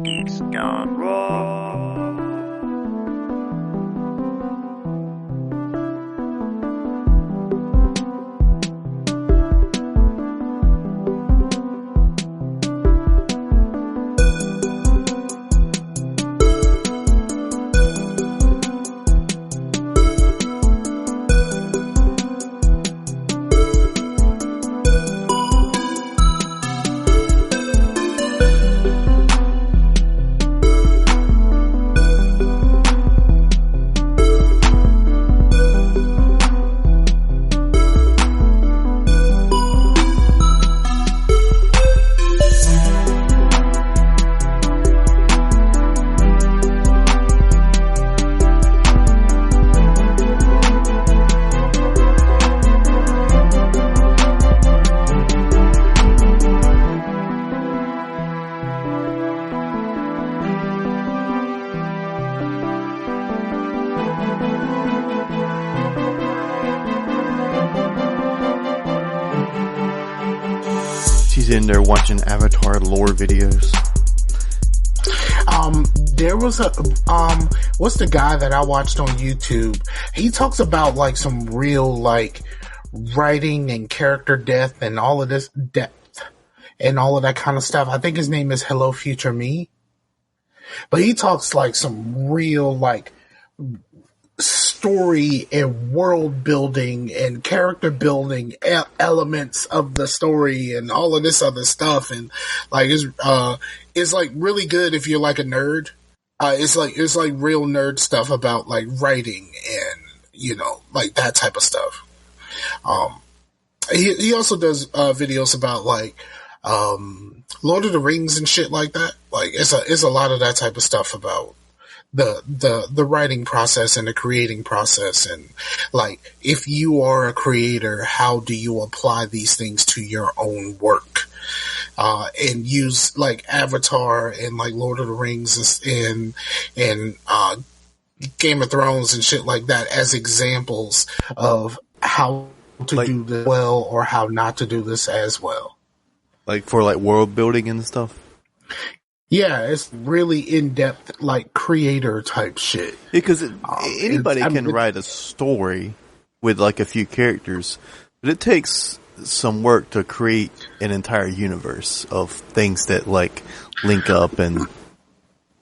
Geeks Gone Raw. She's in there watching Avatar lore videos. There was what's the guy that I watched on YouTube? He talks about like some real like writing and character depth and all of this depth and all of that kind of stuff. I think his name is Hello Future Me. But he talks like some real like story and world building and character building elements of the story and all of this other stuff, and like it's like really good if you're like a nerd. It's like real nerd stuff about like writing and like that type of stuff. He also does videos about like Lord of the Rings and shit like that. Like it's a lot of that type of stuff about the writing process and the creating process, and like if you are a creator, how do you apply these things to your own work, and use like Avatar and like Lord of the Rings and Game of Thrones and shit like that as examples of how to do this well or how not to do this as well. Like for like world building and stuff? Yeah, it's really in-depth, like, creator-type shit. Because anybody can write a story with, like, a few characters, but it takes some work to create an entire universe of things that, like, link up and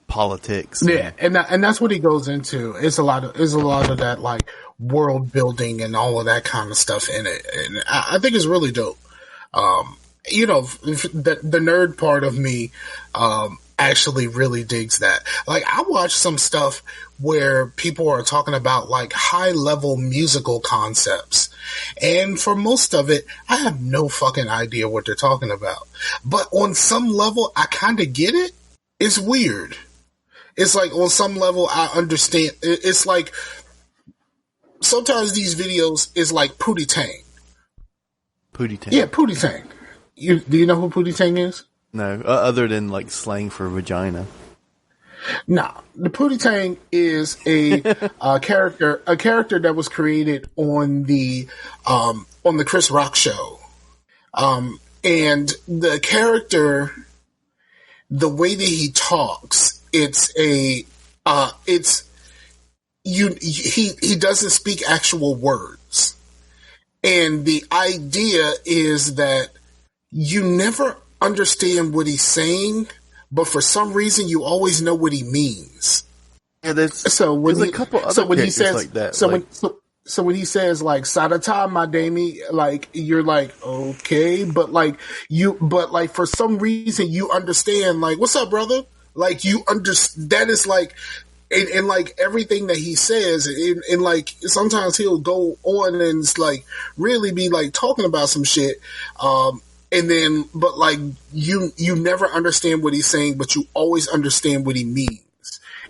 politics. Yeah, and that's what he goes into. It's a lot of that, like, world building and all of that kind of stuff in it. And I think it's really dope. The nerd part of me, actually really digs that. Like, I watch some stuff where people are talking about like high level musical concepts. And for most of it, I have no fucking idea what they're talking about. But on some level, I kind of get it. It's weird. It's like on some level, I understand. It's like sometimes these videos is like Pootie Tang. Pootie Tang. Yeah, Pootie Tang. Do you know who Pootie Tang is? No, other than like slang for vagina. No, the Pootie Tang is a character that was created on the Chris Rock show. And the character, the way that he talks, he doesn't speak actual words. And the idea is that you never understand what he's saying, but for some reason you always know what he means. Yeah, there's a couple other characters like that. So when he says like "Sadata my Dami," like you're like okay, but for some reason you understand like "What's up, brother?" Like you understand that is like. And like everything that he says, and like sometimes he'll go on and like really be like talking about some shit, and then but like you never understand what he's saying, but you always understand what he means.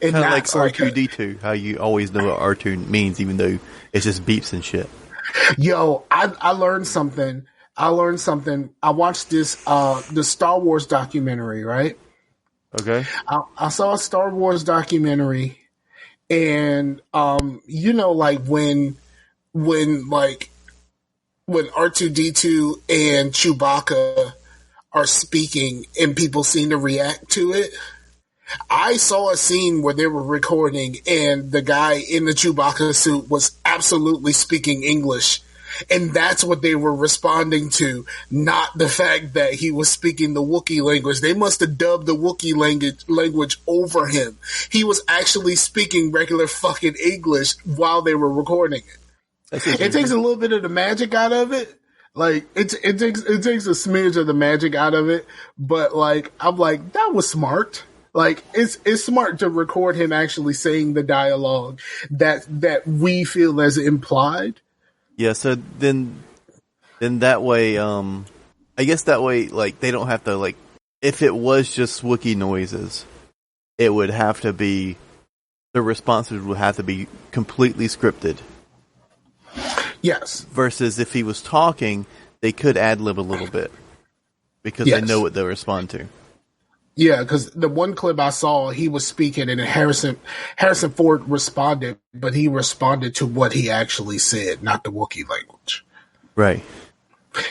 And kind of that's like R2D2, how you always know what R2 means, even though it's just beeps and shit. Yo, I learned something. I watched this the Star Wars documentary, right? Okay. I saw a Star Wars documentary, and like when R2D2 and Chewbacca are speaking and people seem to react to it, I saw a scene where they were recording and the guy in the Chewbacca suit was absolutely speaking English. And that's what they were responding to, not the fact that he was speaking the Wookiee language. They must have dubbed the Wookiee language over him. He was actually speaking regular fucking English while they were recording it. It takes a little bit of the magic out of it. Like, it takes a smidge of the magic out of it. But, like, I'm like, that was smart. Like, it's smart to record him actually saying the dialogue that we feel as implied. Yeah, so then that way, I guess that way, like, they don't have to, like, if it was just Wookiee noises, it would have to be, the responses would have to be completely scripted. Yes. Versus if he was talking, they could ad-lib a little bit. Because they know what they'll respond to. Yeah, because the one clip I saw, he was speaking and Harrison Ford responded, but he responded to what he actually said, not the Wookiee language. Right.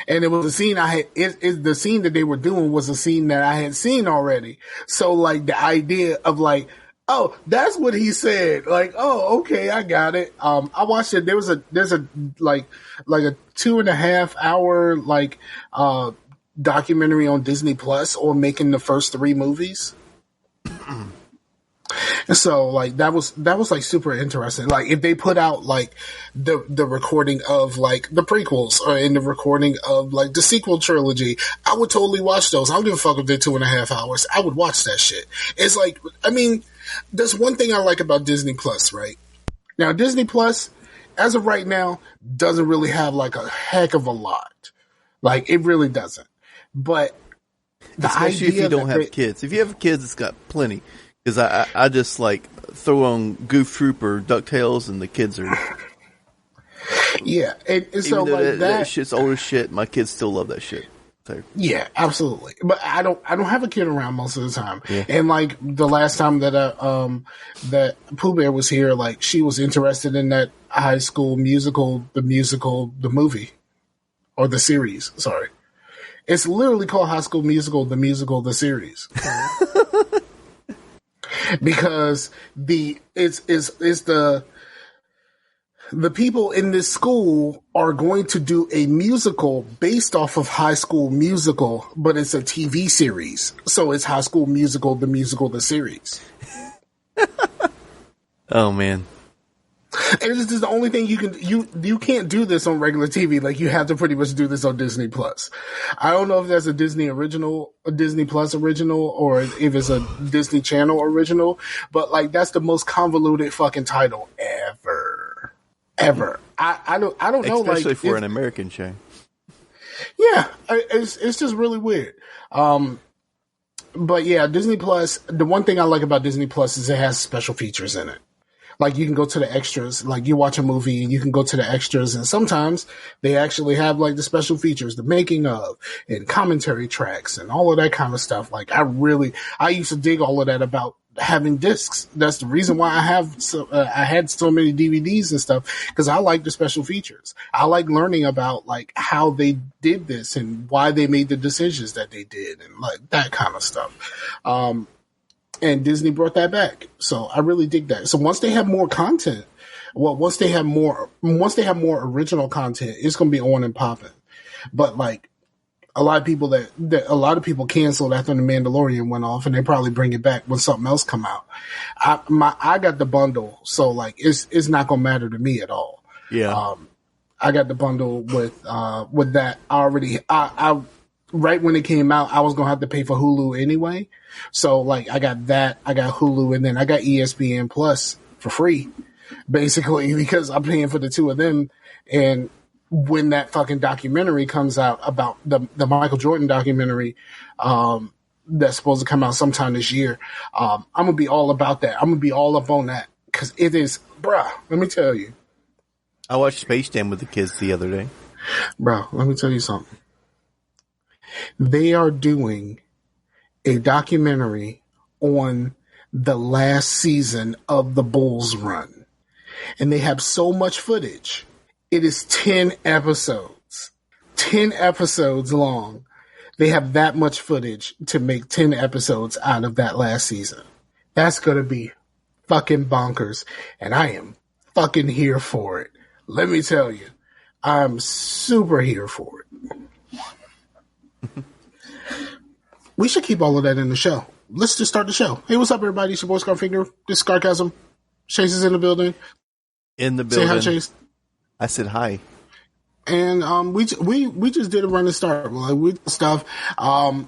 And it was a scene the scene that they were doing was a scene that I had seen already. So, like, the idea of, like, oh, that's what he said. Like, oh, okay, I got it. I watched it. There's a like a 2.5 hour, like, documentary on Disney Plus on making the first 3 movies. And so, like, that was like super interesting. Like, if they put out like the recording of like the prequels or in the recording of like the sequel trilogy, I would totally watch those. I don't give a fuck if they're 2.5 hours. I would watch that shit. It's like, I mean, there's one thing I like about Disney Plus, right? Now, Disney Plus, as of right now, doesn't really have like a heck of a lot. Like, it really doesn't. But especially if you don't have kids. If you have kids, it's got plenty. Because I just like throw on Goof Trooper, DuckTales, and the kids are. Yeah, and so like that shit's old as shit. My kids still love that shit. So. Yeah, absolutely. But I don't have a kid around most of the time. Yeah. And like the last time that that Pooh Bear was here, like she was interested in that High School Musical, the movie, or the series. Sorry. It's literally called High School Musical, the series. Because the people in this school are going to do a musical based off of High School Musical, but it's a TV series. So it's High School Musical, the series. Oh man. And this is the only thing you can't do this on regular TV. Like, you have to pretty much do this on Disney Plus. I don't know if that's a Disney Plus original, or if it's a Disney Channel original, but like, that's the most convoluted fucking title ever. I don't know. Especially for an American show. Yeah, it's just really weird. But yeah, Disney Plus, the one thing I like about Disney Plus is it has special features in it. Like, you can go to the extras, like you watch a movie and you can go to the extras, and sometimes they actually have like the special features, the making of, and commentary tracks and all of that kind of stuff. Like, I used to dig all of that about having discs. That's the reason why I had so many DVDs and stuff, because I like the special features. I like learning about like how they did this and why they made the decisions that they did and like that kind of stuff. And Disney brought that back. So I really dig that. So once they have more content, once they have more original content, it's going to be on and popping. But like a lot of people canceled after The Mandalorian went off, and they probably bring it back when something else come out. I got the bundle. So like, it's not going to matter to me at all. Yeah. I got the bundle with that. I right when it came out, I was going to have to pay for Hulu anyway. So like, I got that, I got Hulu, and then I got ESPN Plus for free, basically, because I'm paying for the two of them. And when that fucking documentary comes out about the Michael Jordan documentary, that's supposed to come out sometime this year, I'm going to be all about that. I'm going to be all up on that, because it is, bruh, let me tell you. I watched Space Jam with the kids the other day. Bro, let me tell you something. They are doing a documentary on the last season of the Bulls run. And they have so much footage. It is 10 episodes. 10 episodes long. They have that much footage to make 10 episodes out of that last season. That's gonna be fucking bonkers, and I am fucking here for it. Let me tell you, I'm super here for it. We should keep all of that in the show. Let's just start the show. Hey, what's up, everybody? It's your boy Scar Finger. This is Scarcasm. Chase is in the building. In the building. Say hi, Chase. I said hi. And we just did a running start. Like, we stuff. And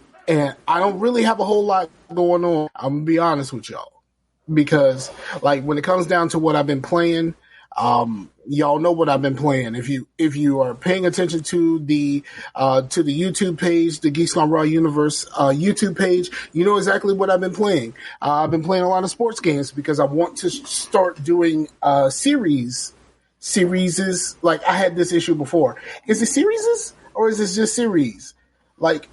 I don't really have a whole lot going on. I'm gonna be honest with y'all, because like when it comes down to what I've been playing, y'all know what I've been playing. If you are paying attention to the YouTube page, the Geeks Gone Raw Universe YouTube page, you know exactly what I've been playing. I've been playing a lot of sports games because I want to start doing series. Series, like I had this issue before. Is it series or is it just series? Like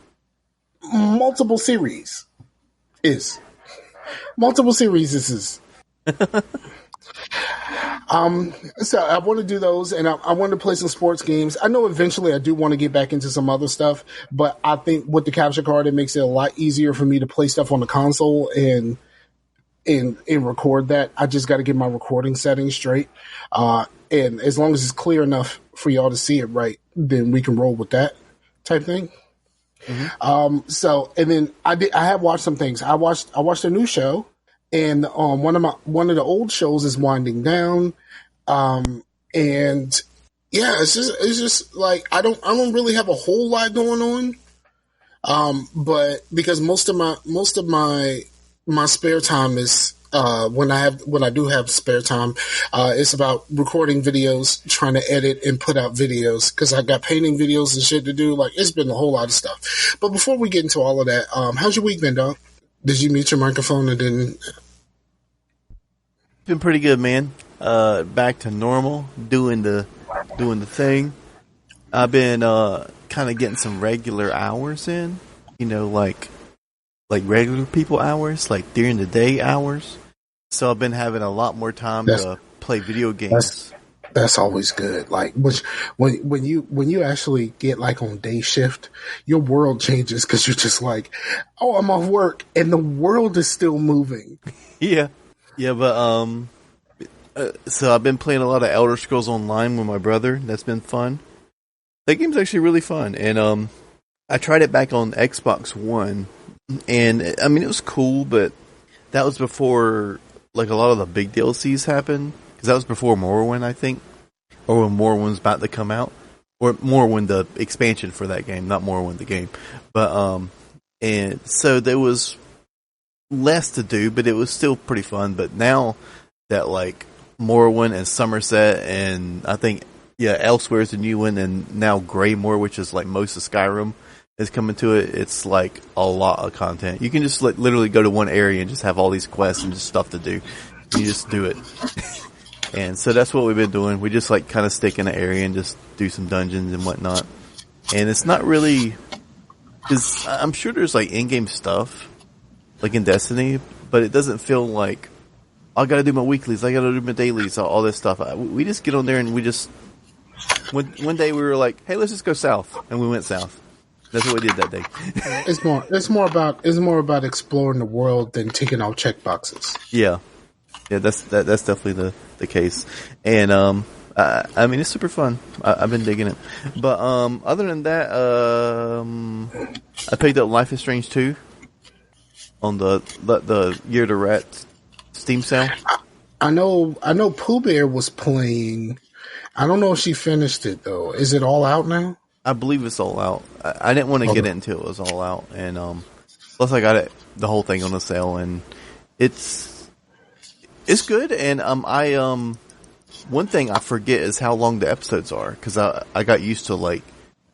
multiple series is. So I want to do those, and I want to play some sports games. I know eventually I do want to get back into some other stuff, but I think with the capture card, it makes it a lot easier for me to play stuff on the console and record that. I just got to get my recording settings straight. And as long as it's clear enough for y'all to see it right, then we can roll with that type thing. Mm-hmm. So, and then I have watched some things. I watched a new show, and one of the old shows is winding down. And yeah, it's just like I don't really have a whole lot going on. But because most of my spare time is when I do have spare time, it's about recording videos, trying to edit and put out videos, because I got painting videos and shit to do. Like, it's been a whole lot of stuff. But before we get into all of that, how's your week been, dog? Did you mute your microphone and didn't? Been pretty good, man. Back to normal, doing the thing. I've been kind of getting some regular hours in, like regular people hours, like during the day hours. So I've been having a lot more time to play video games. That's always good. Like, when you actually get like on day shift, your world changes, because you're just like, oh, I'm off work and the world is still moving. Yeah, but so I've been playing a lot of Elder Scrolls Online with my brother. That's been fun. That game's actually really fun, and I tried it back on Xbox One, and I mean it was cool, but that was before like a lot of the big DLCs happened, because that was before Morrowind, I think, or when Morrowind's about to come out, or Morrowind the expansion for that game, not Morrowind the game. But and so there was less to do, but it was still pretty fun. But now that like Morrowind and Somerset and I think Elsewhere is the new one, and now Greymore, which is like most of Skyrim, is coming to it. It's like a lot of content. You can just literally go to one area and just have all these quests and just stuff to do. You just do it. And so that's what we've been doing. We just like kind of stick in an area and just do some dungeons and whatnot. And it's not really, because I'm sure there's like in-game stuff, like in Destiny, but it doesn't feel like, I gotta do my weeklies, I gotta do my dailies, all this stuff. We just get on there and we just, one day we were like, hey, let's just go south. And we went south. That's what we did that day. It's more about exploring the world than ticking off check boxes. Yeah, that's definitely the case. And I mean, it's super fun. I've been digging it. But other than that, I picked up Life is Strange 2 on the Year to Rat Steam sale. I know Pooh Bear was playing. I don't know if she finished it though. Is it all out now? I believe it's all out. I didn't want to get it until it was all out, and plus I got the whole thing on the sale, and it's good. And one thing I forget is how long the episodes are, because I got used to like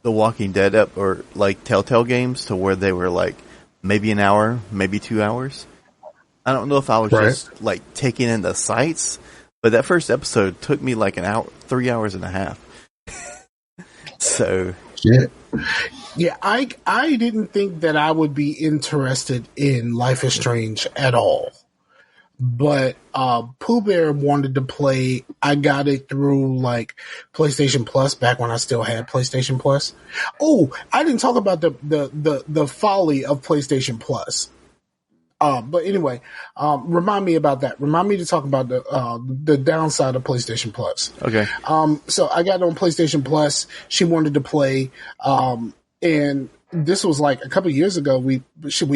the Walking Dead or like Telltale games to where they were like maybe an hour, maybe 2 hours. I don't know if I was just like taking in the sights, but that first episode took me like an hour, 3 hours and a half. So yeah, I didn't think that I would be interested in Life is Strange at all, but Pooh Bear wanted to play. I got it through like PlayStation Plus back when I still had PlayStation Plus. Oh, I didn't talk about the folly of PlayStation Plus. But anyway, remind me about that. Remind me to talk about the downside of PlayStation Plus. Okay. So I got on PlayStation Plus. She wanted to play, and this was like a couple of years ago. We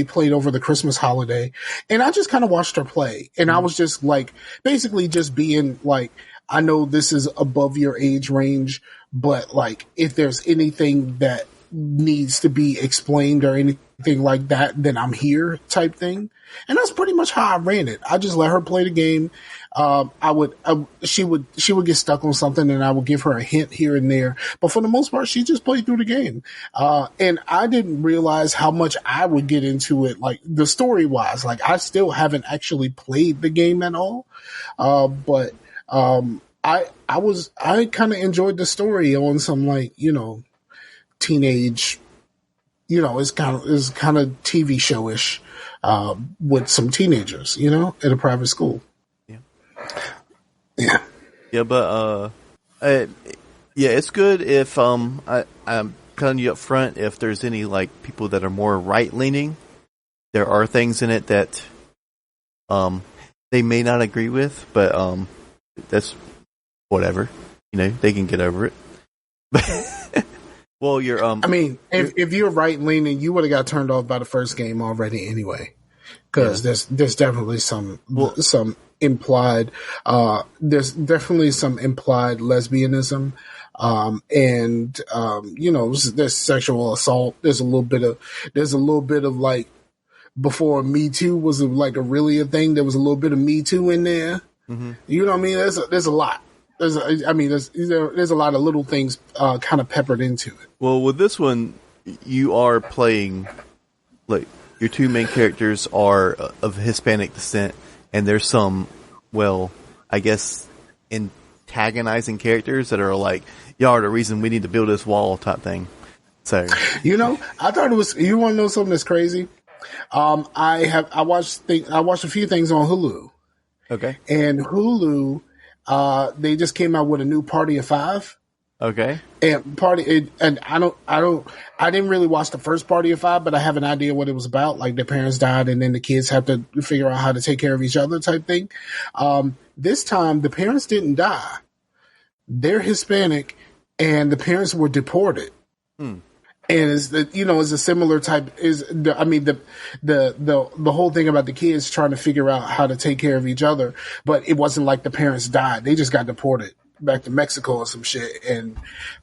played over the Christmas holiday, and I just kind of watched her play, and I was just like, basically just being like, I know this is above your age range, but like, if there's anything that needs to be explained or anything like that, then I'm here type thing. And that's pretty much how I ran it. I just let her play the game. She would get stuck on something and I would give her a hint here and there. But for the most part, she just played through the game. And I didn't realize how much I would get into it, like the story wise. Like I still haven't actually played the game at all. But I kind of enjoyed the story on some, like, teenage, it's kind of TV showish, with some teenagers, at a private school. Yeah. Yeah, but it's good if I'm telling you up front, if there's any like people that are more right leaning, there are things in it that they may not agree with, but that's whatever. They can get over it. Well, you're I mean, if you're right leaning, you would have got turned off by the first game already anyway. Because there's definitely some implied there's definitely some implied lesbianism, and there's sexual assault. There's a little bit of like, before Me Too was like really a thing. There was a little bit of Me Too in there. Mm-hmm. You know what I mean? There's a lot. There's a lot of little things kind of peppered into it. Well, with this one, you are playing, like, your two main characters are of Hispanic descent, and there's some, well, I guess, antagonizing characters that are like, y'all are the reason we need to build this wall type thing. So, I thought it was. You want to know something that's crazy? I watched a few things on Hulu. Okay. And Hulu, they just came out with a new Party of Five. Okay. And I didn't really watch the first Party of Five, but I have an idea what it was about. Like, their parents died and then the kids have to figure out how to take care of each other type thing. This time the parents didn't die. They're Hispanic and the parents were deported. And it's a similar type the whole thing about the kids trying to figure out how to take care of each other, but it wasn't like the parents died. They just got deported back to Mexico or some shit, and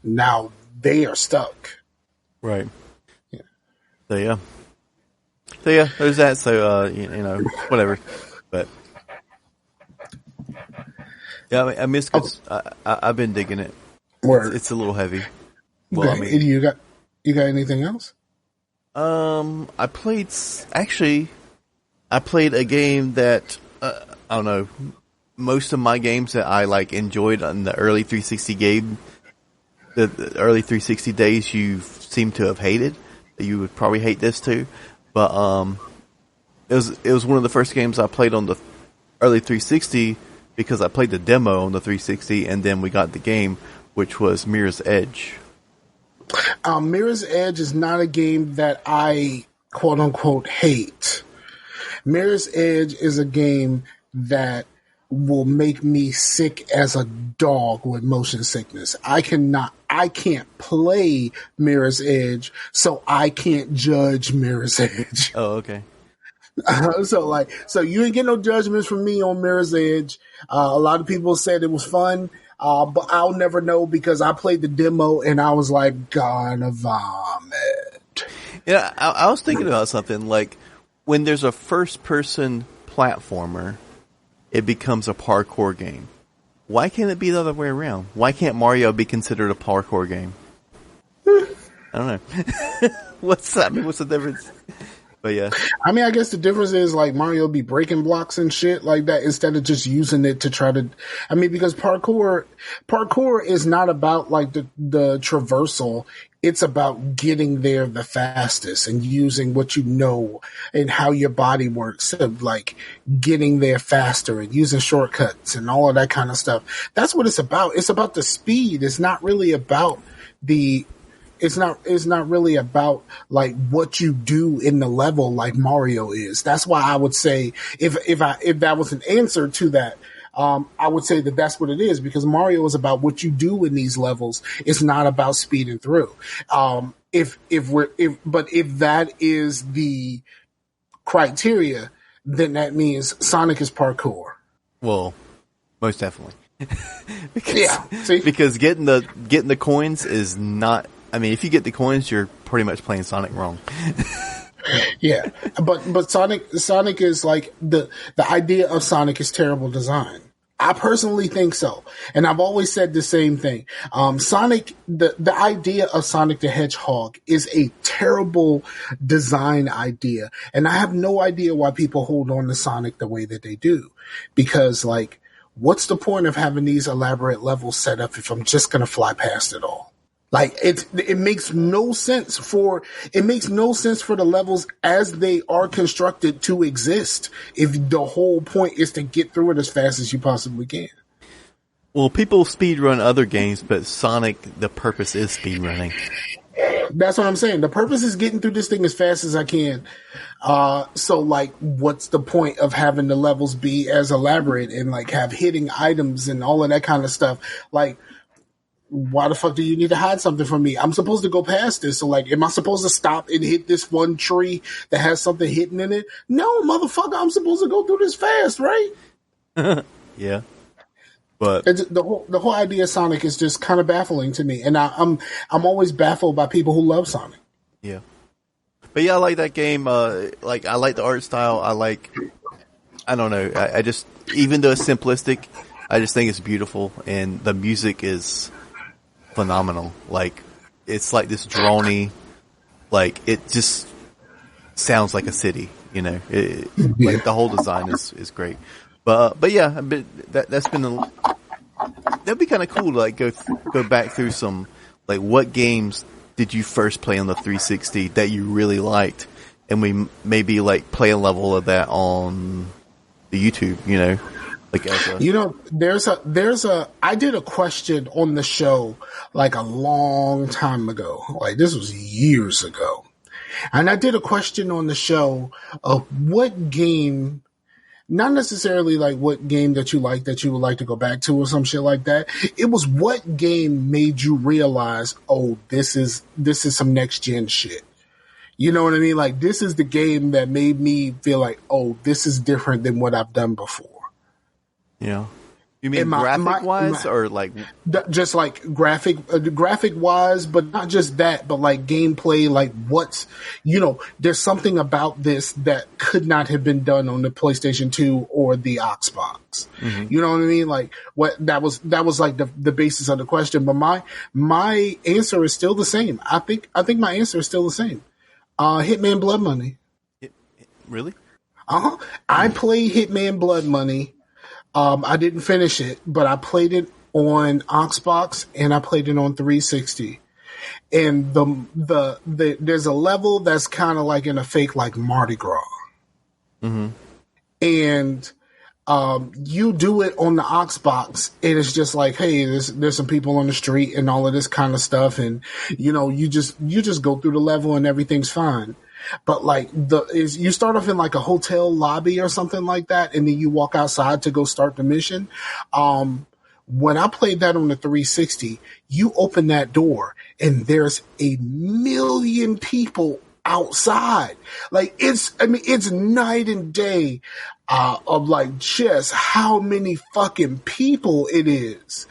now they are stuck. Right. Yeah. So yeah, there's that. So whatever. But yeah, I missed. I've been digging it. It's a little heavy. Well, okay. You got anything else? I played a game that I don't know. Most of my games that I like enjoyed on the early 360 game, the early 360 days, you seem to have hated. You would probably hate this too, but it was one of the first games I played on the early 360 because I played the demo on the 360 and then we got the game, which was Mirror's Edge. Mirror's Edge is not a game that I quote unquote hate. Mirror's Edge is a game that will make me sick as a dog with motion sickness. I can't play Mirror's Edge, so I can't judge Mirror's Edge. Oh, okay. So you ain't get no judgments from me on Mirror's Edge. A lot of people said it was fun, but I'll never know because I played the demo and I was like, gonna vomit. Yeah, I was thinking about something like when there's a first-person platformer, it becomes a parkour game. Why can't it be the other way around? Why can't Mario be considered a parkour game? I don't know. What's the difference? But yeah. I mean, I guess the difference is like Mario be breaking blocks and shit like that instead of just using it to try to, because parkour is not about like the traversal. It's about getting there the fastest and using what you know and how your body works, of like getting there faster and using shortcuts and all of that kind of stuff. That's what it's about. It's about the speed. It's not really about the It's not really about like what you do in the level like Mario is. That's why I would say if that was an answer to that, I would say that that's what it is, because Mario is about what you do in these levels. It's not about speeding through. If that is the criteria, then that means Sonic is parkour. Well, most definitely. because, because getting the coins is not. I mean, if you get the coins, you're pretty much playing Sonic wrong. Yeah, but Sonic is like the idea of Sonic is terrible design. I personally think so, and I've always said the same thing. Sonic, the idea of Sonic the Hedgehog is a terrible design idea, and I have no idea why people hold on to Sonic the way that they do, because like, what's the point of having these elaborate levels set up if I'm just gonna fly past it all? Like it makes no sense for the levels as they are constructed to exist if the whole point is to get through it as fast as you possibly can. Well, people speedrun other games, but Sonic, the purpose is speedrunning. That's what I'm saying. The purpose is getting through this thing as fast as I can. So like, what's the point of having the levels be as elaborate and like have hitting items and all of that kind of stuff? Like, why the fuck do you need to hide something from me? I'm supposed to go past this. So like, am I supposed to stop and hit this one tree that has something hidden in it? No, motherfucker, I'm supposed to go through this fast, right? Yeah. But the whole idea of Sonic is just kind of baffling to me. And I'm always baffled by people who love Sonic. Yeah. But yeah, I like that game. Like, I like the art style. I don't know. I just, even though it's simplistic, I just think it's beautiful, and the music is phenomenal. Like, it's like this droney, like, it just sounds like a city, you know. Like, the whole design is great. But yeah, that'd be kind of cool to like go back through some, like, what games did you first play on the 360 that you really liked, and we maybe like play a level of that on the YouTube, you know. Like, you know, I did a question on the show like a long time ago. Like, this was years ago. And I did a question on the show of what game, not necessarily like what game that you like that you would like to go back to or some shit like that. It was what game made you realize, oh, this is some next gen shit. You know what I mean? Like, this is the game that made me feel like, oh, this is different than what I've done before. Yeah. You mean graphic wise, or like just like graphic wise, but not just that, but like gameplay, like what's, you know, there's something about this that could not have been done on the PlayStation 2 or the Xbox. Mm-hmm. You know what I mean? Like, what that was like the basis of the question, but my answer is still the same. I think my answer is still the same. Hitman Blood Money. Really? Uh-huh. I played Hitman Blood Money. I didn't finish it, but I played it on Xbox and I played it on 360. And there's a level that's kind of like in a fake like Mardi Gras. Mm-hmm. And you do it on the Xbox, and it's just like, hey, there's some people on the street and all of this kind of stuff, and you know, you just go through the level and everything's fine. But like you start off in like a hotel lobby or something like that, and then you walk outside to go start the mission. When I played that on the 360, you open that door and there's a million people outside. Like, it's night and day of like just how many fucking people it is.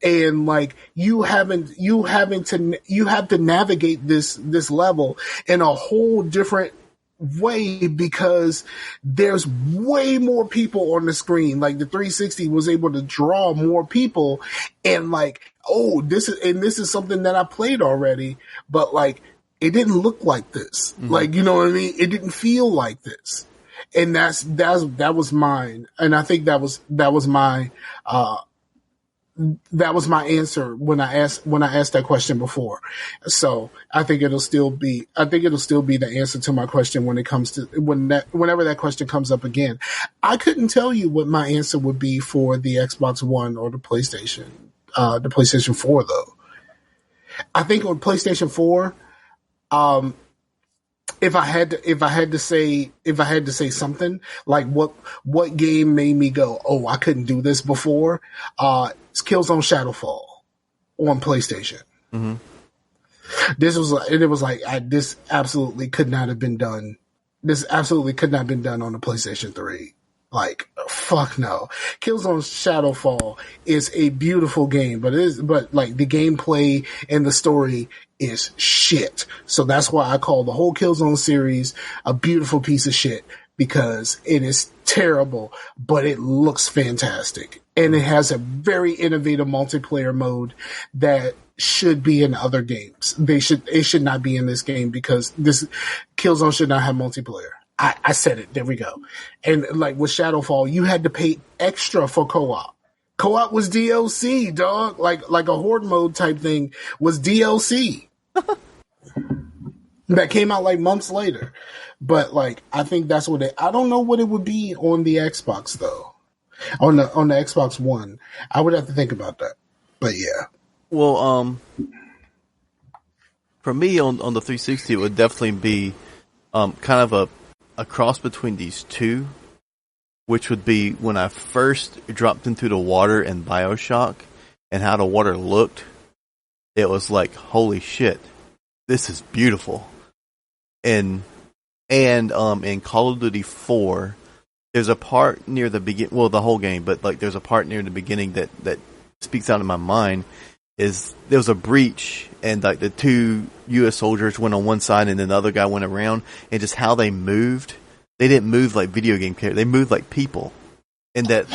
And like, you have to navigate this level in a whole different way because there's way more people on the screen. Like, the 360 was able to draw more people, and like, oh, this is something that I played already, but like, it didn't look like this. Mm-hmm. Like, you know what I mean? It didn't feel like this. And that was mine. And I think that was my answer when I asked that question before. So I think it'll still be the answer to my question when it comes to whenever that question comes up again. I couldn't tell you what my answer would be for the Xbox One or the PlayStation 4 though. I think on PlayStation 4, if I had to say something, like what game made me go, oh, I couldn't do this before, it's Killzone Shadowfall on PlayStation. Mm-hmm. This absolutely could not have been done. This absolutely could not have been done on the PlayStation 3. Like, fuck no. Killzone Shadowfall is a beautiful game, but like the gameplay and the story is shit. So that's why I call the whole Killzone series a beautiful piece of shit, because it is terrible, but it looks fantastic. And it has a very innovative multiplayer mode that should be in other games. It should not be in this game, because this Killzone should not have multiplayer. I said it. There we go. And like with Shadowfall, you had to pay extra for co-op. Co-op was DLC, dog. Like a horde mode type thing was DLC. That came out like months later. But like, I think that's what I don't know what it would be on the Xbox though. On the Xbox One. I would have to think about that. But yeah. Well, for me on the 360, it would definitely be kind of a cross between these two, which would be when I first dropped into the water in BioShock and how the water looked. It was like, holy shit, this is beautiful. And in Call of Duty 4, there's a part near the beginning, well, the whole game, but like there's a part near the beginning that speaks out in my mind. Is there was a breach and like the two U.S. soldiers went on one side and then the other guy went around, and just how they moved, they didn't move like video game characters, they moved like people. And that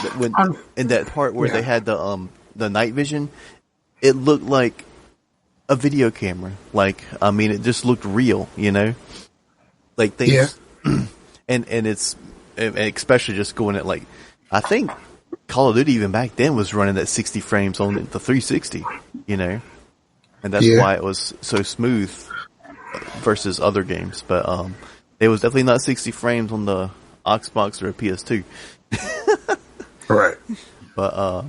in that part where they had the night vision, it looked like a video camera. Like, I mean, it just looked real, you know, like things. Yeah. and it's especially just going at like, I think Call of Duty even back then was running at 60 frames on the 360, you know, and that's why it was so smooth versus other games. But it was definitely not 60 frames on the Xbox or a PS2. Right. But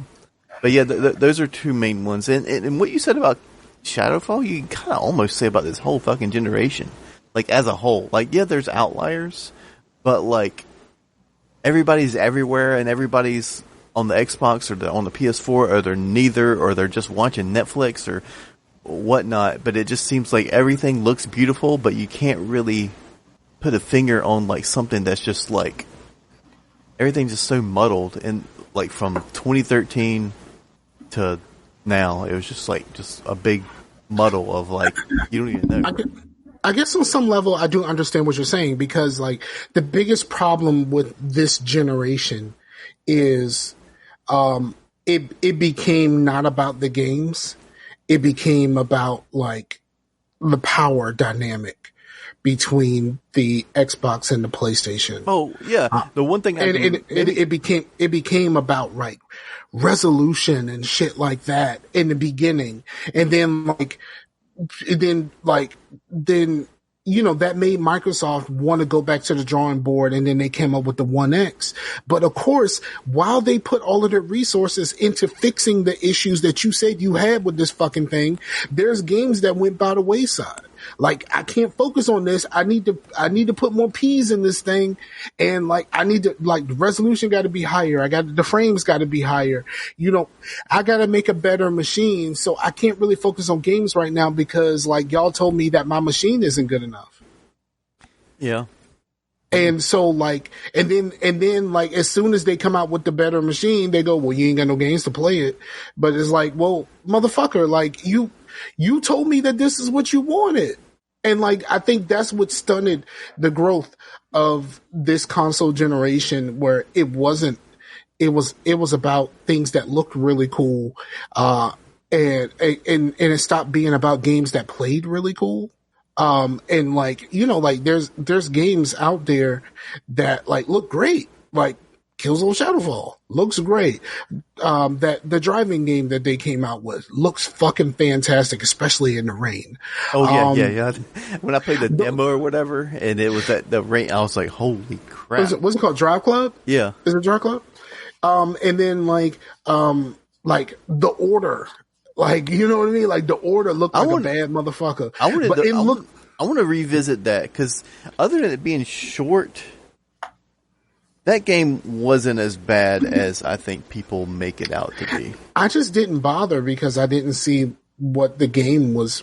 yeah, those are two main ones. And what you said about Shadowfall, you can kind of almost say about this whole fucking generation, like as a whole. Like, yeah, there's outliers, but like everybody's everywhere and everybody's on the Xbox or on the PS4, or they're neither, or they're just watching Netflix or whatnot. But it just seems like everything looks beautiful, but you can't really put a finger on like something that's just like, everything's just so muddled. And like from 2013 to now, it was just like just a big muddle of like, you don't even know. I guess on some level I do understand what you're saying, because like the biggest problem with this generation is it became not about the games. It became about like the power dynamic between the Xbox and the PlayStation. Oh yeah, the one thing it became about like resolution and shit like that in the beginning, and then you know, that made Microsoft want to go back to the drawing board, and then they came up with the One X. But of course, while they put all of their resources into fixing the issues that you said you had with this fucking thing, there's games that went by the wayside. Like, I can't focus on this. I need to put more P's in this thing. And like, the resolution got to be higher. The frames got to be higher. You know, I got to make a better machine. So I can't really focus on games right now because like y'all told me that my machine isn't good enough. Yeah. And so like, and then like, as soon as they come out with the better machine, they go, well, you ain't got no games to play it. But it's like, well, motherfucker, like you told me that this is what you wanted. And like, I think that's what stunted the growth of this console generation, where it was about things that looked really cool. And it stopped being about games that played really cool. And like, you know, like there's games out there that like look great. Like Killzone Shadowfall looks great. That the driving game that they came out with looks fucking fantastic, especially in the rain. Oh yeah. When I played the demo or whatever, and it was at the rain, I was like, holy crap. What's it called? Drive Club? Yeah. Is it Drive Club? And then like The Order. Like, you know what I mean? Like the Order looked like a bad motherfucker. I want to revisit that because other than it being short, that game wasn't as bad as I think people make it out to be. I just didn't bother because I didn't see what the game was.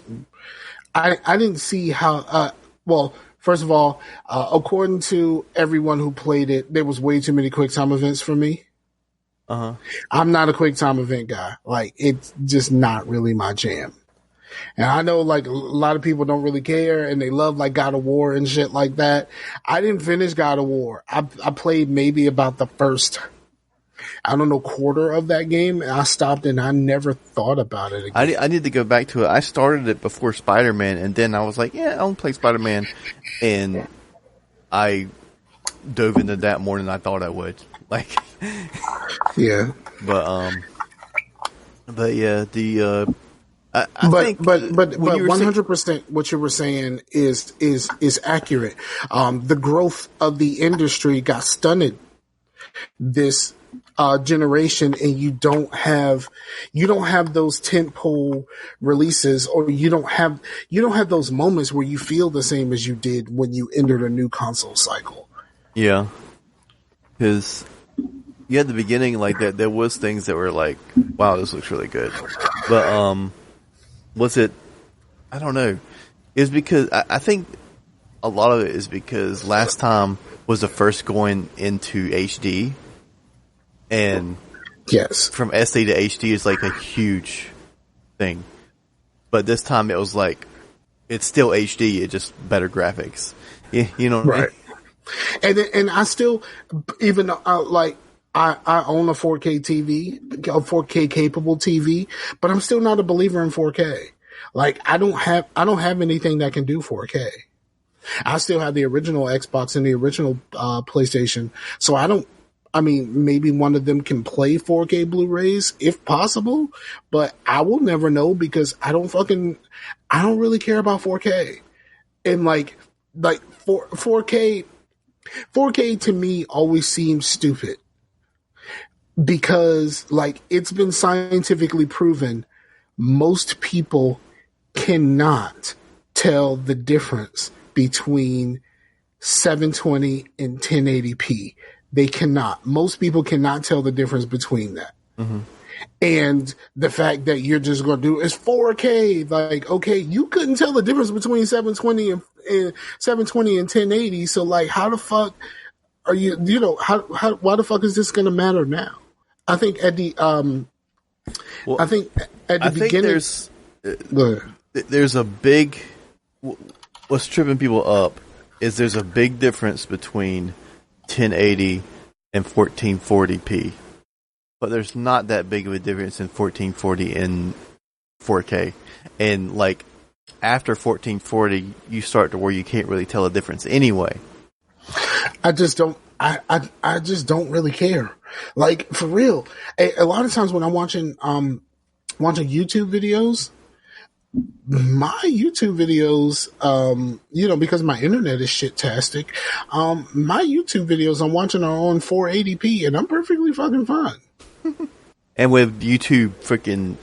I didn't see how. Well, first of all, according to everyone who played it, there was way too many QuickTime events for me. I'm not a QuickTime event guy. Like, it's just not really my jam. And I know, like, a lot of people don't really care and they love, like, God of War and shit like that. I didn't finish God of War. I played maybe about the first, I don't know, quarter of that game. And I stopped and I never thought about it again. I need to go back to it. I started it before Spider-Man and then I was like, yeah, I'll play Spider-Man. And I dove into that more than I thought I would. Like, yeah. But yeah, I think 100% what you were saying is accurate. The growth of the industry got stunted this generation, and you don't have those tentpole releases, or you don't have those moments where you feel the same as you did when you entered a new console cycle. Yeah, because you had the beginning like that. There was things that were like, wow, this looks really good, but was it? I don't know. It's because I think a lot of it is because last time was the first going into HD, and yes, from SD to HD is like a huge thing. But this time it was like it's still HD, it just better graphics. You know what I mean? And I still, even like I own a 4K TV, a 4K capable TV, but I'm still not a believer in 4K. Like I don't have anything that can do 4K. I still have the original Xbox and the original PlayStation, so I mean, maybe one of them can play 4K Blu-rays if possible, but I will never know because I don't really care about 4K. And like 4K to me always seems stupid because like it's been scientifically proven most people cannot tell the difference between 720 and 1080p. They cannot. Most people cannot tell the difference between that. Mm-hmm. And the fact that you're just going to do is 4K. Like, okay, you couldn't tell the difference between 720 and 1080. So like, how the fuck are you, why the fuck is this going to matter now? I think at the, beginning, there's a big, what's tripping people up is there's a big difference between 1080 and 1440p, but there's not that big of a difference in 1440 and 4K. And like after 1440, you start to where you can't really tell a difference anyway. I just don't really care. Like for real, a lot of times when I'm watching YouTube videos, my YouTube videos, because my internet is shit-tastic, my YouTube videos I'm watching are on 480p and I'm perfectly fucking fine. And with YouTube freaking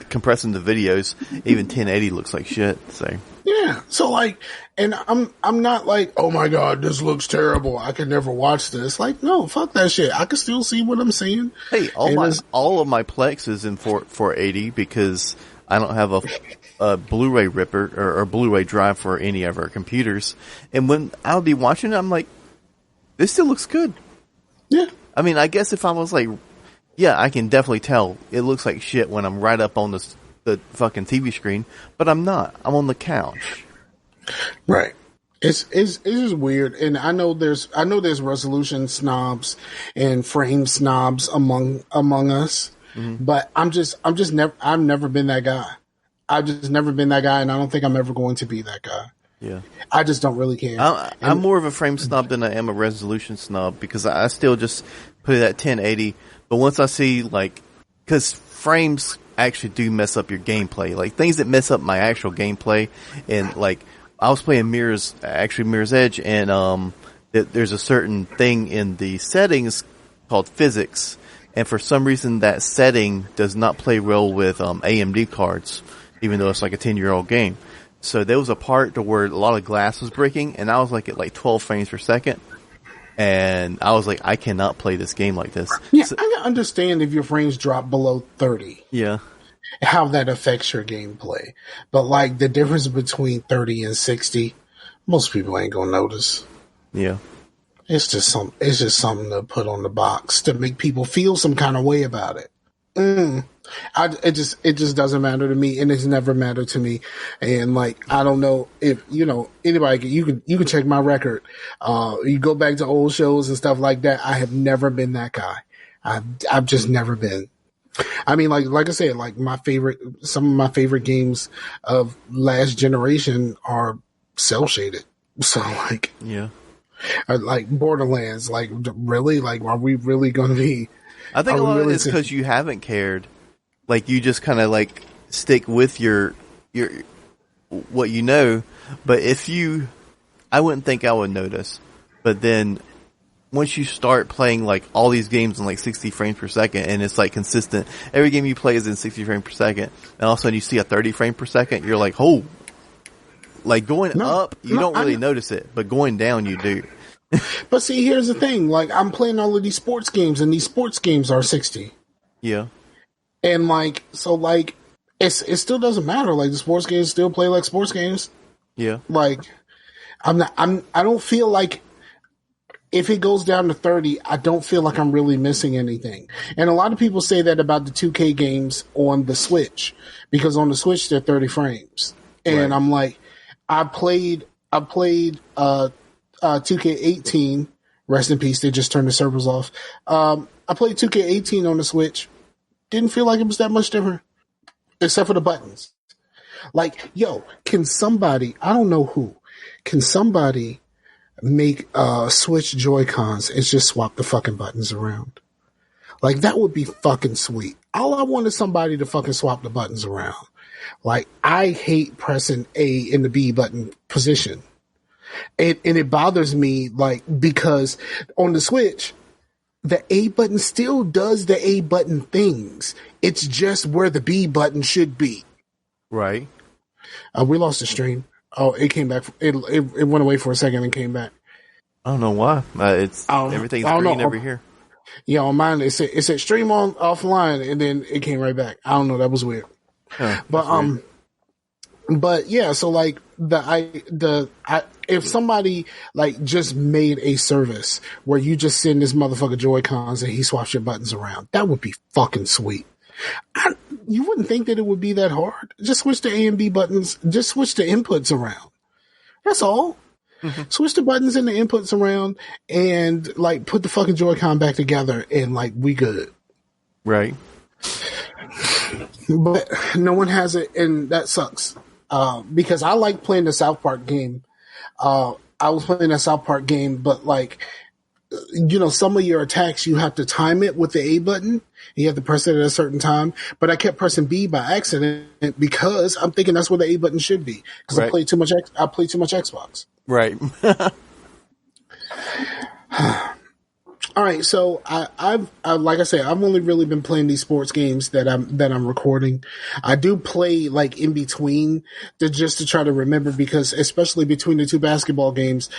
compressing the videos, even 1080 looks like shit, so. Yeah, so like, and I'm not like, oh my god, this looks terrible, I can never watch this. Like, no, fuck that shit. I can still see what I'm seeing. Hey, all of my Plex is in 480 because I don't have a Blu-ray ripper or Blu-ray drive for any of our computers. And when I'll be watching it, I'm like, this still looks good. Yeah. I mean, I guess if I was like, yeah, I can definitely tell it looks like shit when I'm right up on the fucking TV screen, but I'm not. I'm on the couch. Right. It's just weird. And I know there's resolution snobs and frame snobs among us. Mm-hmm. But I've never been that guy. I've just never been that guy, and I don't think I'm ever going to be that guy. Yeah. I just don't really care. I'm more of a frame snob than I am a resolution snob because I still just put it at 1080. But once I see because frames actually do mess up your gameplay, like things that mess up my actual gameplay, and like I was playing Mirror's Edge, and there's a certain thing in the settings called physics and for some reason that setting does not play well with AMD cards, even though it's like a 10-year-old game. So there was a part to where a lot of glass was breaking, and I was like at like 12 frames per second, and I was like, I cannot play this game like this. Yeah, I can understand if your frames drop below 30. Yeah. How that affects your gameplay. But like the difference between 30 and 60, most people ain't gonna notice. Yeah. It's just something to put on the box to make people feel some kind of way about it. It just doesn't matter to me, and it's never mattered to me. And like, I don't know if, anybody, you can check my record. You go back to old shows and stuff like that. I have never been that guy. I've just never been. I mean, like I said, like some of my favorite games of last generation are cell shaded. So like, yeah, like Borderlands, like really, like are we really going to be? I think a lot of it is because you haven't cared. Like you just kind of like stick with your what you know. But I wouldn't think I would notice. But then once you start playing like all these games in like 60 frames per second, and it's like consistent, every game you play is in 60 frames per second, and all of a sudden you see a 30 frame per second, you're like, oh, like going up, you don't really notice it, but going down, you do. But see, here's the thing, like I'm playing all of these sports games, and these sports games are 60. Yeah. And like, so like, it still doesn't matter. Like the sports games still play like sports games. Yeah. Like, I don't feel like, if it goes down to 30, I don't feel like I'm really missing anything. And a lot of people say that about the 2K games on the Switch, because on the Switch they're 30 frames. And right. I'm like, I played 2K18. Rest in peace. They just turned the servers off. I played 2K18 on the Switch. Didn't feel like it was that much different, except for the buttons. Like, yo, can somebody, I don't know who, can somebody make Switch Joy-Cons and just swap the fucking buttons around? Like, that would be fucking sweet. All I want is somebody to fucking swap the buttons around. Like, I hate pressing A and the B button position. And it bothers me, like, because on the Switch, the A button still does the A button things. It's just where the B button should be. Right. We lost the stream. Oh, it came back. It went away for a second and came back. I don't know why. Everything's green over here. Yeah, on mine it said stream on offline, and then it came right back. I don't know. That was weird. Huh, but weird. But yeah. So like if somebody like just made a service where you just send this motherfucker Joy-Cons and he swaps your buttons around, that would be fucking sweet. You wouldn't think that it would be that hard. Just switch the A and B buttons. Just switch the inputs around. That's all. Mm-hmm. Switch the buttons and the inputs around, and like put the fucking Joy-Con back together, and like we good. Right. But no one has it, and that sucks. Because I like playing the South Park game. I was playing that South Park game, but like, some of your attacks, you have to time it with the A button. You have to press it at a certain time. But I kept pressing B by accident because I'm thinking that's where the A button should be. Because right. I play too much Xbox. Right. All right, so I've like I said, I've only really been playing these sports games that I'm recording. I do play like in between just to try to remember, because especially between the two basketball games,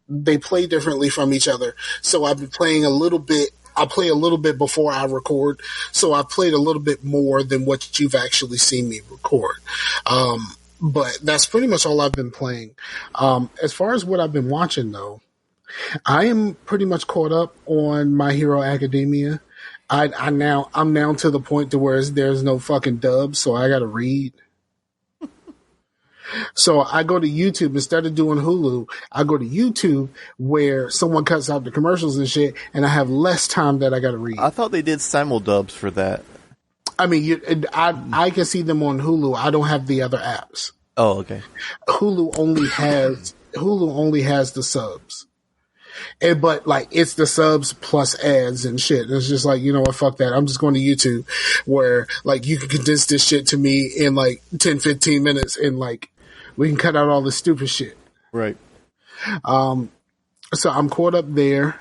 they play differently from each other. So I've been playing a little bit. I play a little bit before I record, so I've played a little bit more than what you've actually seen me record. But that's pretty much all I've been playing. As far as what I've been watching, though, I am pretty much caught up on My Hero Academia. I'm now to the point to where there's no fucking dubs, so I gotta read. So I go to YouTube instead of doing Hulu. I go to YouTube where someone cuts out the commercials and shit, and I have less time that I gotta read. I thought they did simuldubs for that. I mean, I can see them on Hulu. I don't have the other apps. Oh, okay. Hulu only has the subs. But like, it's the subs plus ads and shit. It's just like, you know what, fuck that. I'm just going to YouTube where like you can condense this shit to me in like 10, 15 minutes, and like we can cut out all the stupid shit. Right. So I'm caught up there.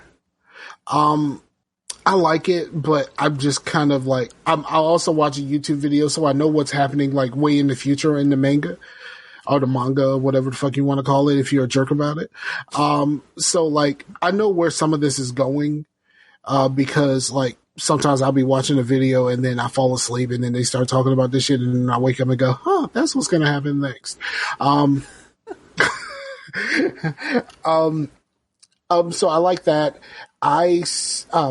I like it, but I'm just kind of like I'll also watch a YouTube video, so I know what's happening like way in the future in the manga or the manga, whatever the fuck you want to call it, if you're a jerk about it. So like I know where some of this is going, because like sometimes I'll be watching a video and then I fall asleep and then they start talking about this shit and then I wake up and go, huh, that's what's gonna happen next. So I like that.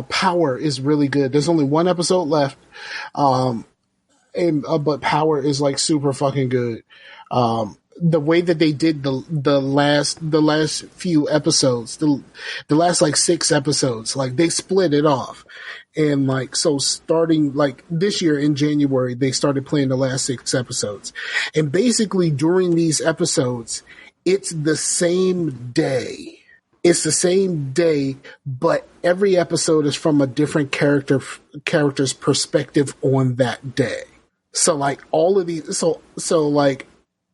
Power is really good. There's only one episode left. But Power is like super fucking good. The way that they did the last few episodes, the last like 6 episodes, like they split it off. And like, so starting like this year in January, they started playing the last 6 episodes. And basically during these episodes, it's the same day. It's the same day, but every episode is from a different character's perspective on that day. So like all of these, so like,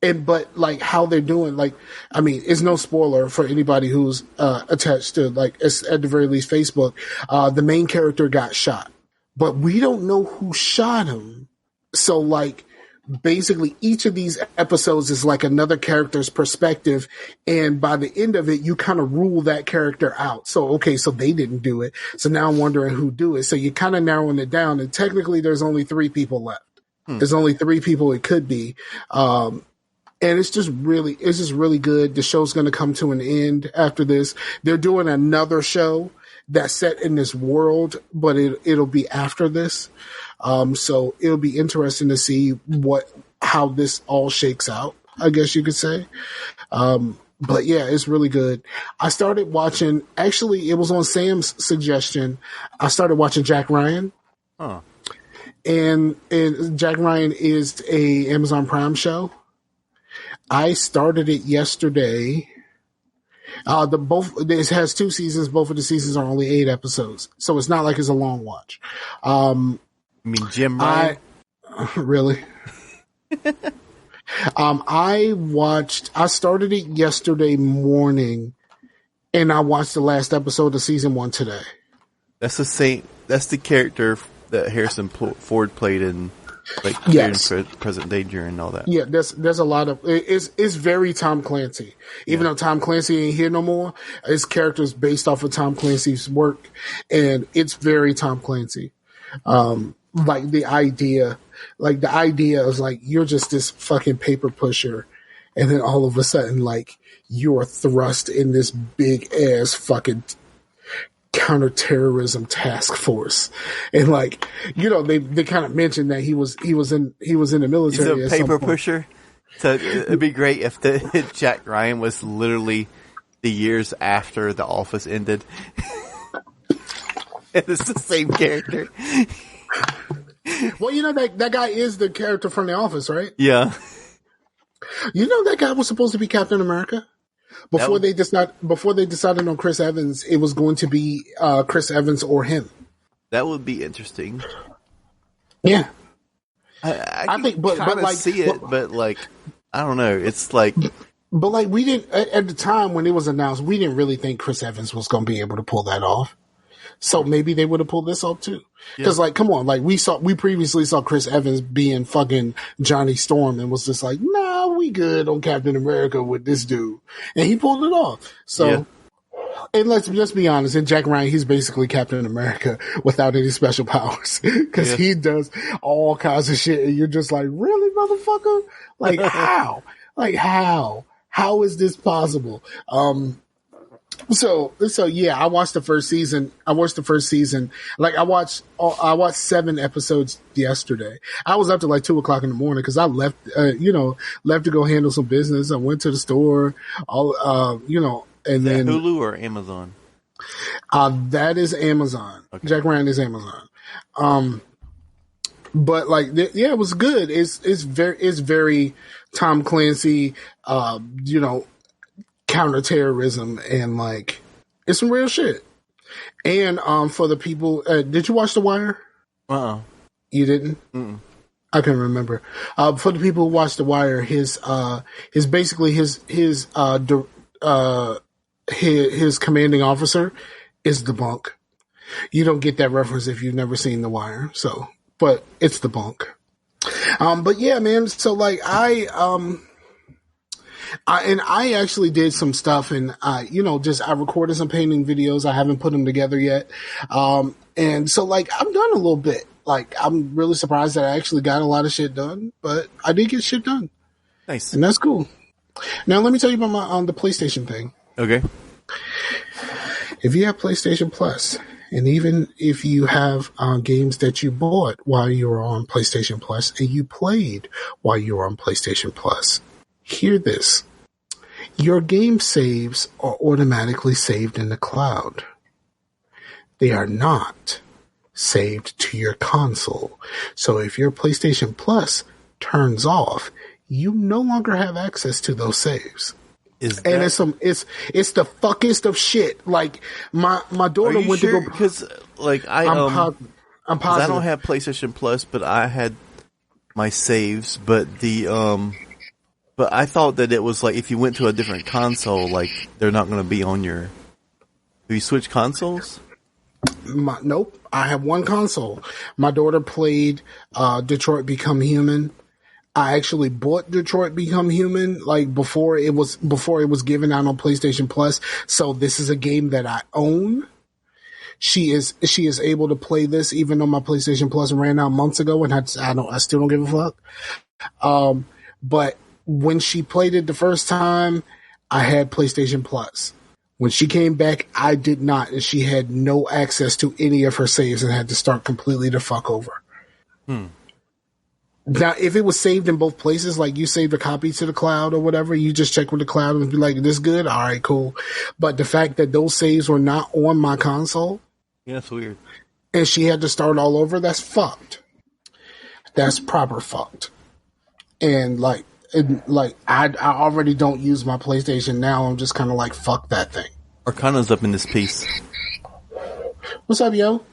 but like how they're doing, like, I mean, it's no spoiler for anybody who's attached to like at the very least Facebook. The main character got shot, but we don't know who shot him. So like, basically each of these episodes is like another character's perspective, and by the end of it you kind of rule that character out. So okay, so they didn't do it, so now I'm wondering who do it. So you're kind of narrowing it down, and technically there's only 3 people left. There's only 3 people it could be, and it's just really good. The show's going to come to an end after this. They're doing another show that's set in this world, but it'll be after this. So it'll be interesting to see how this all shakes out, I guess you could say. But yeah, it's really good. I started watching, actually it was on Sam's suggestion. I started watching Jack Ryan. Huh. And Jack Ryan is a Amazon Prime show. I started it yesterday. It has 2 seasons. Both of the seasons are only 8 episodes. So it's not like it's a long watch. You mean Jim Ryan? Really? I started it yesterday morning and I watched the last episode of season 1 today. That's the character that Harrison Ford played in, like, yes, Present Danger and all that. Yeah, there's a lot of it's very Tom Clancy. Even though Tom Clancy ain't here no more, his character is based off of Tom Clancy's work, and it's very Tom Clancy. Like the idea is like you're just this fucking paper pusher, and then all of a sudden, like you're thrust in this big ass fucking counterterrorism task force, and like they kind of mentioned that he was in the military. He's a paper pusher. So it'd be great if Jack Ryan was literally the years after The Office ended. It's the same character. Well, that guy is the character from The Office, right? Yeah. That guy was supposed to be Captain America. Before they decided on Chris Evans, it was going to be Chris Evans or him. That would be interesting. Yeah, I think, but like see it, but like I don't know. It's like, but like we didn't at the time when it was announced, we didn't really think Chris Evans was going to be able to pull that off. So maybe they would have pulled this off too. Because like, come on, like we previously saw Chris Evans being fucking Johnny Storm and was just like, nah, we good on Captain America with this dude, and he pulled it off. So, and let's just be honest, in Jack Ryan, he's basically Captain America without any special powers because he does all kinds of shit, and you're just like, really, motherfucker? Like how? Like how is this possible? So yeah, I watched the first season. Like I watched 7 episodes yesterday. I was up to like 2:00 in the morning because I left to go handle some business. I went to the store, and then Hulu or Amazon. That is Amazon. Okay. Jack Ryan is Amazon. But like, it was good. It's very Tom Clancy. Counterterrorism, and like it's some real shit. And for the people, did you watch The Wire? You didn't? Mm-mm. I can't remember. For the people who watched The Wire, his commanding officer is the bunk. You don't get that reference if you've never seen The Wire. So, but it's the bunk. But yeah, man. So like I actually did some stuff, and I recorded some painting videos. I haven't put them together yet. And so like I've done a little bit. Like I'm really surprised that I actually got a lot of shit done, but I did get shit done. Nice. And that's cool. Now let me tell you about my the PlayStation thing. Okay. If you have PlayStation Plus, and even if you have games that you bought while you were on PlayStation Plus and you played while you were on PlayStation Plus, hear this. Your game saves are automatically saved in the cloud. They are not saved to your console. So if your PlayStation Plus turns off, you no longer have access to those saves. It's the fuckiest of shit. Like my daughter went to go because like I'm positive. I don't have PlayStation Plus, but I had my saves. But but I thought that it was like if you went to a different console, like they're not going to be on your. Do you switch consoles? Nope. I have one console. My daughter played Detroit Become Human. I actually bought Detroit Become Human like before it was given out on PlayStation Plus. So this is a game that I own. She is able to play this even though my PlayStation Plus ran out months ago, and I still don't give a fuck. But when she played it the first time, I had PlayStation Plus. When she came back, I did not, and she had no access to any of her saves and had to start completely the fuck over. Now, if it was saved in both places, like you saved a copy to the cloud or whatever, you just check with the cloud and be like, this good? All right, cool. But the fact that those saves were not on my console. Yeah, that's weird. And she had to start all over, that's fucked. That's proper fucked. And I already don't use my PlayStation now. I'm just kind of like, fuck that thing. Arcana's up in this piece. What's up, yo?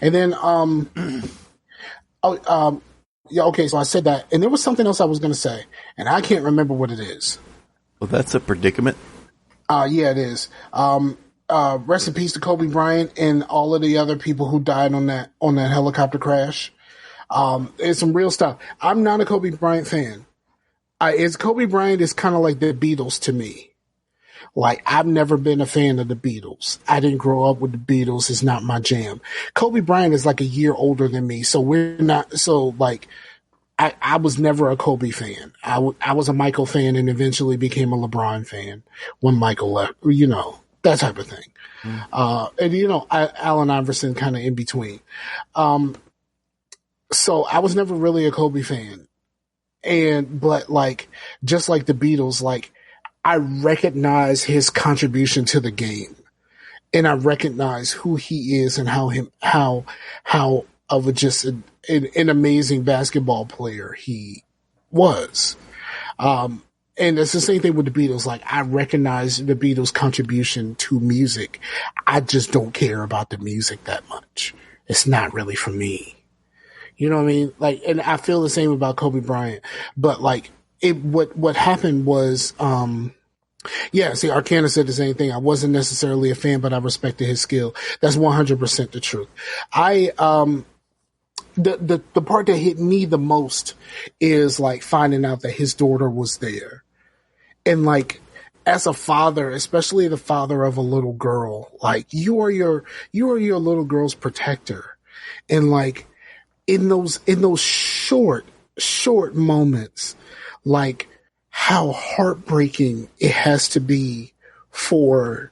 And then, yeah, okay, so I said that, and there was something else I was going to say, and I can't remember what it is. Well, that's a predicament. Yeah, it is. Rest in peace to Kobe Bryant and all of the other people who died on that helicopter crash. It's some real stuff. I'm not a Kobe Bryant fan. Kobe Bryant is kind of like the Beatles to me. Like, I've never been a fan of the Beatles. I didn't grow up with the Beatles. It's not my jam. Kobe Bryant is like a year older than me. So I was never a Kobe fan. I was a Michael fan and eventually became a LeBron fan when Michael left, that type of thing. And Allen Iverson kind of in between. So I was never really a Kobe fan. But like, just like the Beatles, like, I recognize his contribution to the game, and I recognize who he is and how of just an amazing basketball player he was. And it's the same thing with the Beatles. Like, I recognize the Beatles' contribution to music. I just don't care about the music that much. It's not really for me. You know what I mean? Like, and I feel the same about Kobe Bryant, but like, what happened was, Arcana said the same thing. I wasn't necessarily a fan, but I respected his skill. That's 100% the truth. The part that hit me the most is like finding out that his daughter was there. And like, as a father, especially the father of a little girl, like you are your little girl's protector. And like, in those short moments, like how heartbreaking it has to be for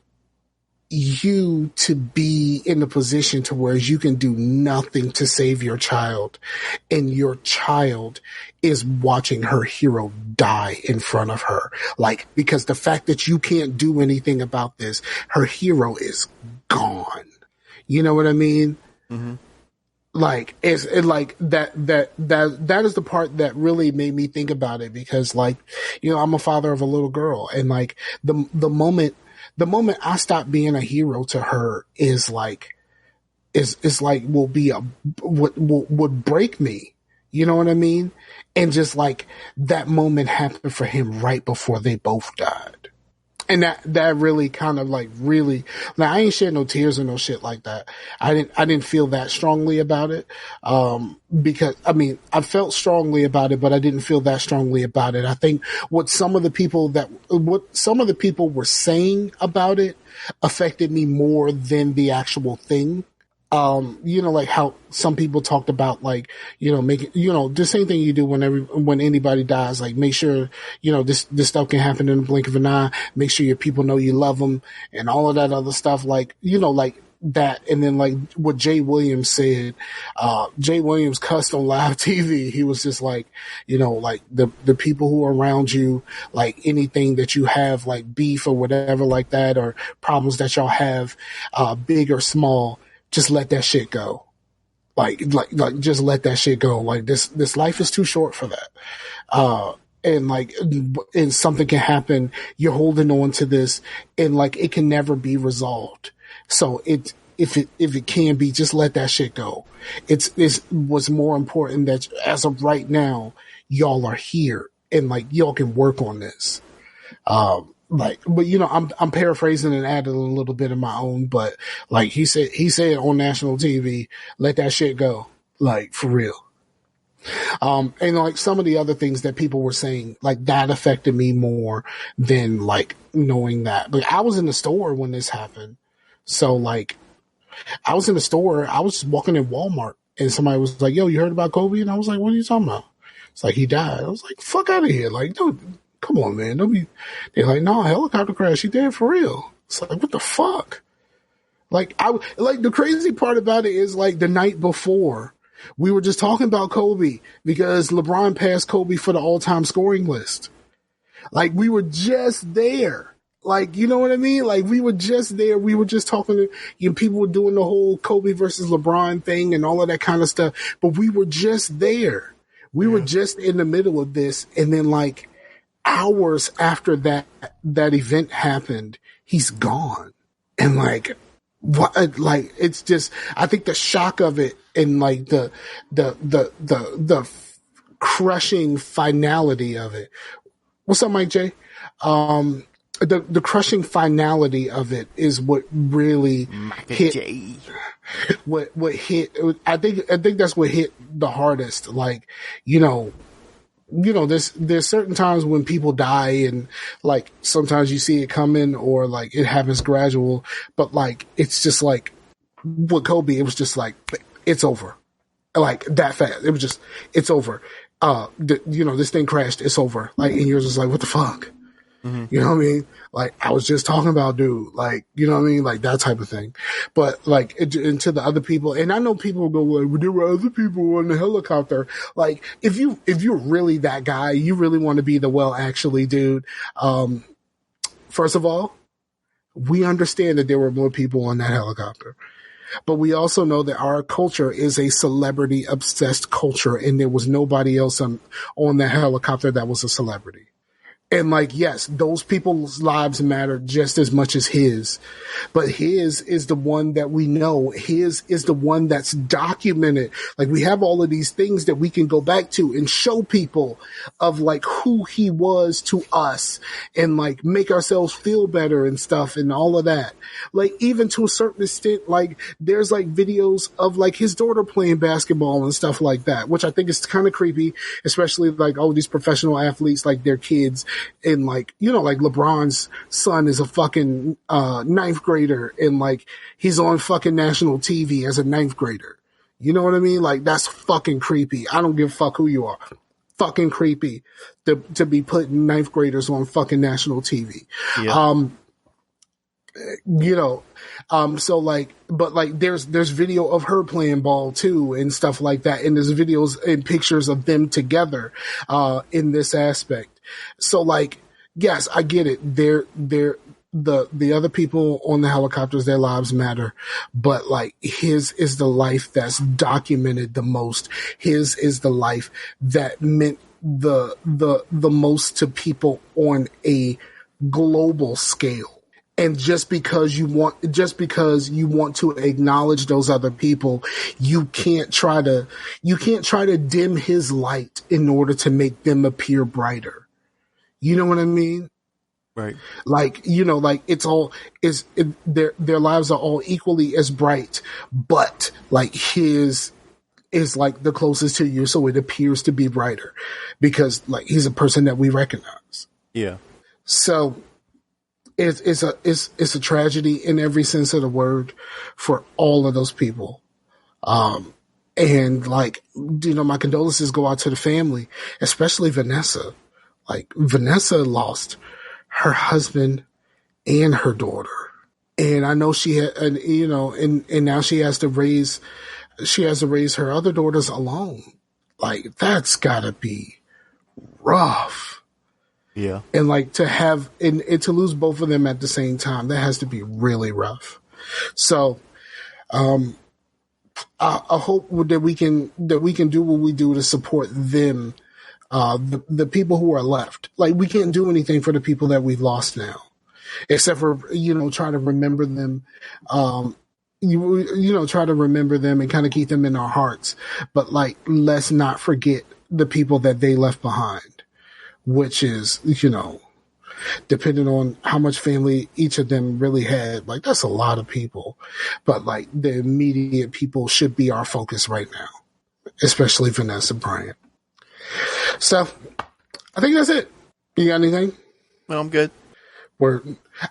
you to be in the position to where you can do nothing to save your child, and your child is watching her hero die in front of her. Like, because the fact that you can't do anything about this, her hero is gone. You know what I mean? Mm-hmm. Like, that is the part that really made me think about it, because like, I'm a father of a little girl, and like the moment I stop being a hero to her is like would break me. You know what I mean? And just like that moment happened for him right before they both died. And that really kind of like really, now I ain't shed no tears or no shit like that. I didn't feel that strongly about it. Because I mean, I felt strongly about it, but I didn't feel that strongly about it. I think what some of the people were saying about it affected me more than the actual thing. Like how some people talked about, like, making, the same thing you do when anybody dies, like make sure, this stuff can happen in the blink of an eye, make sure your people know you love them and all of that other stuff, like, like that. And then like what Jay Williams said, Jay Williams cussed on live TV. He was just like, like the people who are around you, like anything that you have, like beef or whatever like that, or problems that y'all have, big or small, just let that shit go. Like, just let that shit go. Like this life is too short for that. And something can happen. You're holding on to this and like, it can never be resolved. So if it can be, just let that shit go. It's what's more important that as of right now, y'all are here and like, y'all can work on this. But I'm paraphrasing and adding a little bit of my own, but like he said on national TV, let that shit go. Like for real. And like some of the other things that people were saying, like that affected me more than like knowing that. But I was in the store when this happened. So like I was in the store, I was walking in Walmart and somebody was like, yo, you heard about Kobe? And I was like, what are you talking about? It's like, he died. I was like, fuck out of here. Like, dude, come on, man. They're like, no, helicopter crash. He dead for real. It's like, what the fuck? Like, the crazy part about it is like the night before we were just talking about Kobe because LeBron passed Kobe for the all-time scoring list. Like we were just there. Like, you know what I mean? Like we were just there. We were just talking to, people were doing the whole Kobe versus LeBron thing and all of that kind of stuff. But we were just there. We were just in the middle of this. And then like, hours after that event happened, he's gone. And like, what, like, it's just, I think the shock of it and like the crushing finality of it. What's up, Mike J? The crushing finality of it is what really hit. What hit? I think that's what hit the hardest. Like, there's certain times when people die and like sometimes you see it coming or like it happens gradual, but like it's just like with Kobe, it was just like it's over, like that fast. It was just it's over. This thing crashed. It's over. Like, and you're just like, what the fuck? Mm-hmm. You know what I mean? Like, I was just talking about, dude, like, you know what I mean? Like that type of thing. But like, and to the other people, and I know people go like, well, there were other people on the helicopter. Like, if you're really that guy, you really want to be the, well, actually, dude, first of all, we understand that there were more people on that helicopter. But we also know that our culture is a celebrity obsessed culture, and there was nobody else on that helicopter that was a celebrity. And like, yes, those people's lives matter just as much as his, but his is the one that we know. His is the one that's documented. Like, we have all of these things that we can go back to and show people of like who he was to us and like make ourselves feel better and stuff and all of that. Like, even to a certain extent, like there's like videos of like his daughter playing basketball and stuff like that, which I think is kind of creepy, especially like all these professional athletes, like their kids. And like, like LeBron's son is a fucking, 9th grader and like he's on fucking national TV as a 9th grader. You know what I mean? Like, that's fucking creepy. I don't give a fuck who you are. Fucking creepy to be putting 9th graders on fucking national TV. Yeah. So like, but like there's video of her playing ball too and stuff like that. And there's videos and pictures of them together, in this aspect. So like, yes, I get it. The other people on the helicopters, their lives matter, but like his is the life that's documented the most. His is the life that meant the most to people on a global scale. And just because you want to acknowledge those other people, you can't try to dim his light in order to make them appear brighter. You know what I mean? Right. Like, like their lives are all equally as bright, but like his is like the closest to you, so it appears to be brighter because like he's a person that we recognize. Yeah. So it's a tragedy in every sense of the word for all of those people. And like, my condolences go out to the family, especially Vanessa. Like Vanessa lost her husband and her daughter. And I know she had, and now she has to raise her other daughters alone. Like that's gotta be rough. Yeah. And like to have, and to lose both of them at the same time, that has to be really rough. So, I hope that we can do what we do to support them, the people who are left. Like we can't do anything for the people that we've lost now, except for try to remember them. Try to remember them and kind of keep them in our hearts. But like, let's not forget the people that they left behind, which is depending on how much family each of them really had, like that's a lot of people. But like the immediate people should be our focus right now, especially Vanessa Bryant. So I think that's it. You got anything? No, I'm good.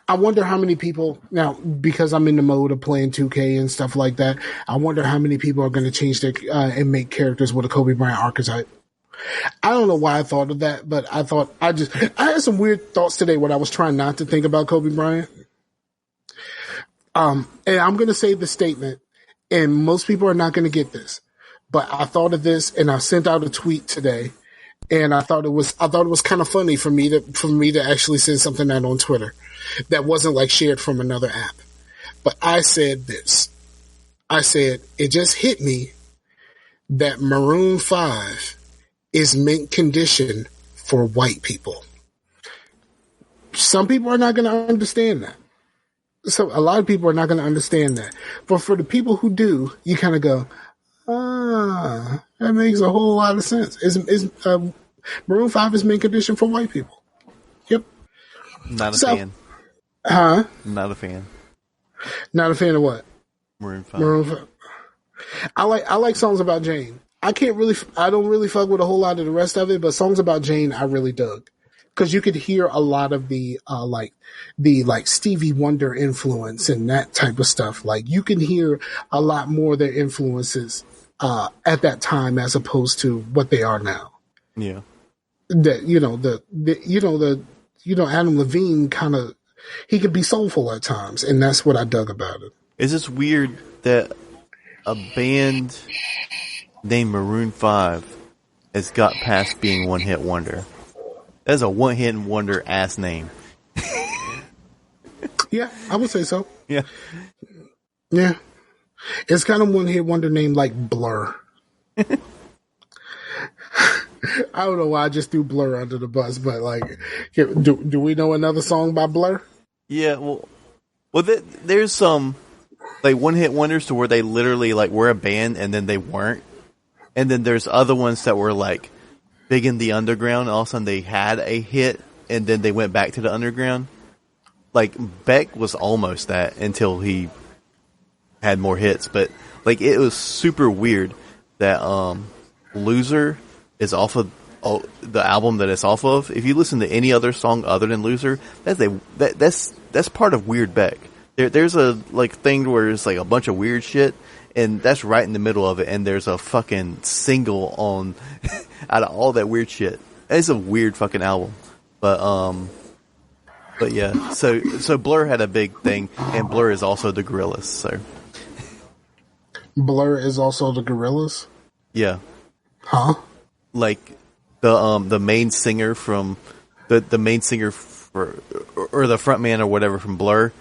I wonder how many people now, because I'm in the mode of playing 2K and stuff like that. I wonder how many people are going to change their and make characters with a Kobe Bryant archetype. I don't know why I thought of that, but I had some weird thoughts today when I was trying not to think about Kobe Bryant. And I'm going to say the statement, and most people are not going to get this, but I thought of this and I sent out a tweet today, and I thought it was kind of funny for me to actually send something out on Twitter that wasn't like shared from another app. But I said this. I said, it just hit me that Maroon 5 is mint condition for white people. Some people are not going to understand that. So a lot of people are not going to understand that. But for the people who do, you kind of go, that makes a whole lot of sense. Maroon 5 is mint condition for white people. Yep. Not a fan. Huh? Not a fan. Not a fan of what? Maroon 5. Maroon 5. I like songs about Jane. I don't really fuck with a whole lot of the rest of it, but songs about Jane I really dug. Cause you could hear a lot of the Stevie Wonder influence and that type of stuff. Like you can hear a lot more of their influences, at that time as opposed to what they are now. Yeah. That, Adam Levine he could be soulful at times, and that's what I dug about it. Is this weird that a band named Maroon 5 has got past being one-hit wonder? That's a one-hit wonder ass name. Yeah, I would say so. Yeah. Yeah. It's kind of one-hit wonder name like Blur. I don't know why I just threw Blur under the bus, but like, do we know another song by Blur? Yeah, well, there's some like one-hit wonders to where they literally like were a band and then they weren't. And then there's other ones that were like big in the underground, and all of a sudden they had a hit, and then they went back to the underground. Like Beck was almost that until he had more hits, but like it was super weird that Loser is off of the album that it's off of. If you listen to any other song other than Loser, that's part of Weird Beck. There's a like thing where it's like a bunch of weird shit, and that's right in the middle of it, and there's a fucking single on out of all that weird shit. It's a weird fucking album. But yeah, so Blur had a big thing, and Blur is also the Gorillaz, so. Blur is also the Gorillaz? Yeah. Huh? Like the main singer from the main singer or the front man or whatever from Blur,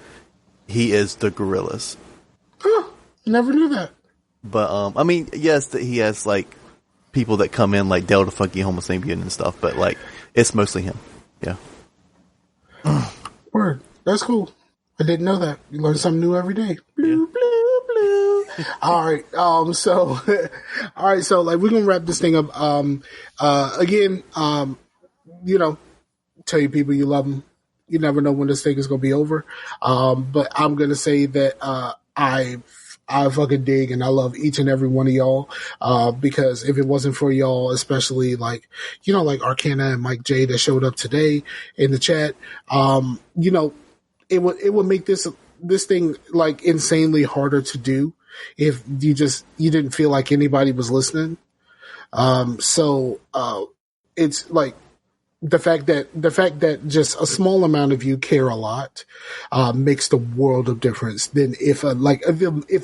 he is the Gorillaz. Huh, never knew that. But I mean, yes, he has like people that come in like Delta Funky Homo Sapien and stuff, but like it's mostly him. Yeah. Word. That's cool. I didn't know that. You learn something new every day. Blue, blue, blue. All right. So like we're gonna wrap this thing up. Again, tell your people you love them. You never know when this thing is going to be over. But I'm going to say that I fucking dig and I love each and every one of y'all. Because if it wasn't for y'all, especially like, like Arcana and Mike J that showed up today in the chat, it would make this thing like insanely harder to do if you didn't feel like anybody was listening. So it's like the fact that just a small amount of you care a lot makes the world of difference. Then if a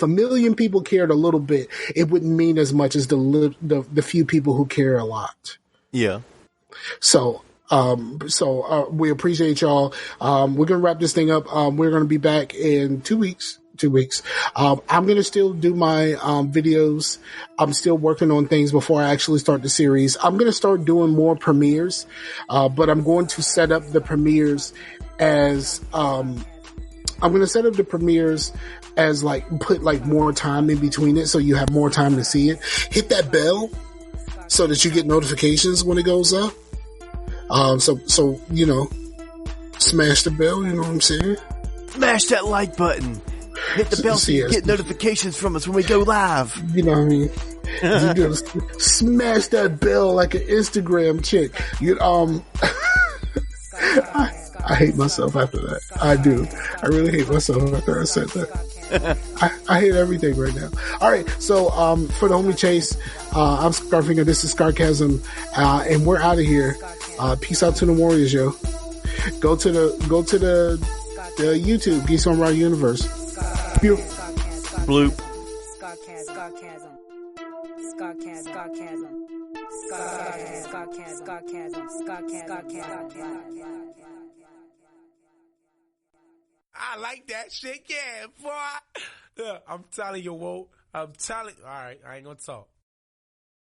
million people cared a little bit, it wouldn't mean as much as the few people who care a lot. Yeah. So we appreciate y'all. We're gonna wrap this thing up. We're gonna be back in 2 weeks. 2 weeks. I'm going to still do my videos. I'm still working on things before I actually start the series. I'm going to start doing more premieres, but I'm going to set up the premieres as like put like more time in between it so you have more time to see it. Hit that bell so that you get notifications when it goes up. So smash the bell, you know what I'm saying? Smash that like button. Hit the bell so you get notifications from us when we go live. You know what I mean? You just smash that bell like an Instagram chick. I hate myself after that. I do. I really hate myself after I said that. I hate everything right now. All right. So, for the homie Chase, I'm Scarfinger. This is Scarcasm. And we're out of here. Peace out to the Warriors, yo. Go to the YouTube, Geese on Rock Universe. Bloop. I like that shit, yeah, boy. Look, I'm telling you, Whoa. All right, I ain't gonna talk.